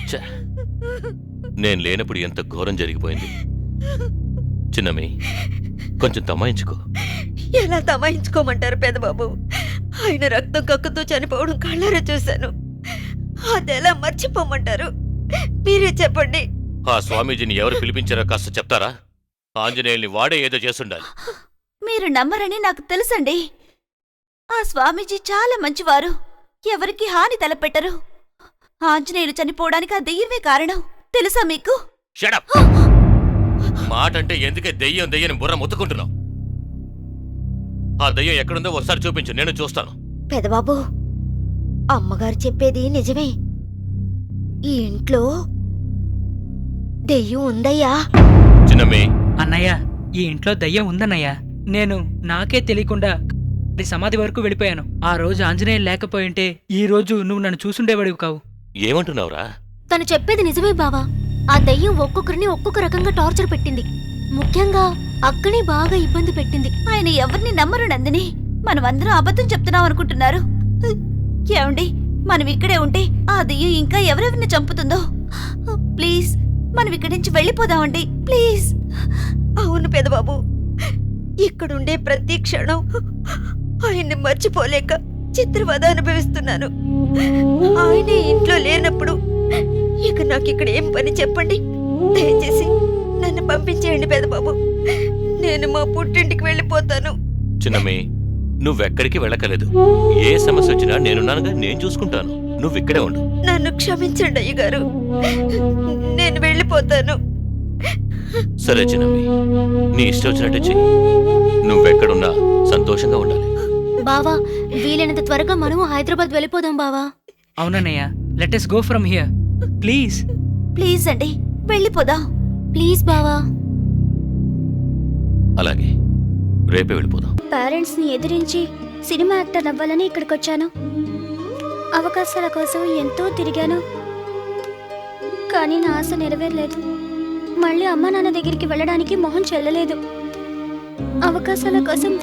ఛ! నేను లేనప్పుడు ఎంత ఘోరం జరిగిపోయింది. చిన్నమ్మి, కొంచెం తమాయించుకో. ఎలా తమాయించుకోమంటారు పెదబాబు? ఆయన రక్తం కక్కుతూ చనిపోవడం కళ్ళారా చూశాను. అదెలా మర్చిపోమంటారు? మీరే చెప్పండి. ఆ స్వామీజీని ఎవరు పిలిపించారో కాస్త చెప్తారా? ఆంజనేయుల్ని వాడే ఏదో చేసుండాలి. మీరు నమ్మరని నాకు తెలుసండి. ఆ స్వామీజీ చాలా మంచివారు, ఎవరికి హాని తలపెట్టరు. ఆంజనేయులు చనిపోవడానికి ఆ దెయ్యమే కారణం. తెలుసా మీకు? షడప్! మాటంటే ఎందుకే దెయ్యం దెయ్యని బుర్ర ముత్తుకుంటున్నావు? ఆ దెయ్యం ఎక్కడుందో ఒకసారి చూపించు, నేను చూస్తాను. పెదబాబు, అమ్మగారు చెప్పేది నిజమే. ఈ ఇంట్లో దెయ్యం ఉందయ్యా. చిన్నమ్మి, అన్నయ్య, ఈ ఇంట్లో దయ్యం ఉందన్నయ్య. నేను నాకే తెలియకుండా సమాధి వరకు వెళ్ళిపోయాను. ఆ రోజు ఆంజనేయులు లేకపోయింటే ఈ రోజు నువ్వు నన్ను చూసుండేవాడివి కావు. ఏమంటున్నావురా? తను చెప్పేది నిజమే బావా. ఆ దయ్యం ఒక్కొక్కరిని ఒక్కొక్క రకంగా టార్చర్ పెట్టింది. ముఖ్యంగా అక్కనే బాగా ఇబ్బంది పెట్టింది. ఆయన ఎవరిని నమ్మరు నందిని. మనమందరం అబద్ధం చెప్తున్నాం అనుకుంటున్నారు. ఏమండి, మనం ఇక్కడే ఉంటే ఆ దెయ్యం ఇంకా ఎవరెవరిని చంపుతుందో. ప్లీజ్, మనం ఇక్కడి నుంచి వెళ్ళిపోదామండి, ప్లీజ్. అవును పెదబాబు, ఇక్కడుండే ప్రతి క్షణం ఆయన్ని మర్చిపోలేక చిత్రవద అనుభవిస్తున్నాను. ఆయనే ఇంట్లో లేనప్పుడు ఇక నాకు ఇక్కడ ఏం పని చెప్పండి? దయచేసి నన్ను పంపించేయండి పెదబాబు. నేను మా పుట్టింటికి వెళ్ళిపోతాను. చిన్నమ్మి, నువ్వెక్కడికి వెళ్ళకలేదు. ఏ సమస్య వచ్చినా నేనున్నానుగా, నేను చూసుకుంటాను. నువ్విక్కడే ఉండు. నన్ను క్షమించండి అయ్యగారు, నేను వెళ్ళిపోతాను. సరే చిన్నమ్మి, నీ ఇష్టం వచ్చినట్టు చెయ్యి. నువ్వెక్కడున్నా సంతోషంగా ఉండాలి. బావా, వీలైనంత త్వరగా మనం హైదరాబాద్ వెళ్ళిపోదాం బావా. అవునన్నయ్య, let us go from here. Please. Please అండి, వెళ్ళిపోదాం. ప్లీజ్ బావా. అలాగే, రేపే వెళ్ళిపోదాం. పేరెంట్స్ ని ఎదిరించి సినిమా యాక్టర్ అవ్వాలని ఇక్కడికొచ్చాను. అవకాశాల కోసం ఎంతో తిరిగాను, కానీ నా ఆశ నెరవేరలేదు. మళ్ళీ అమ్మా నాన్న దగ్గరికి వెళ్ళడానికి మొహం చెల్లలేదు. అవకాశాల కోసం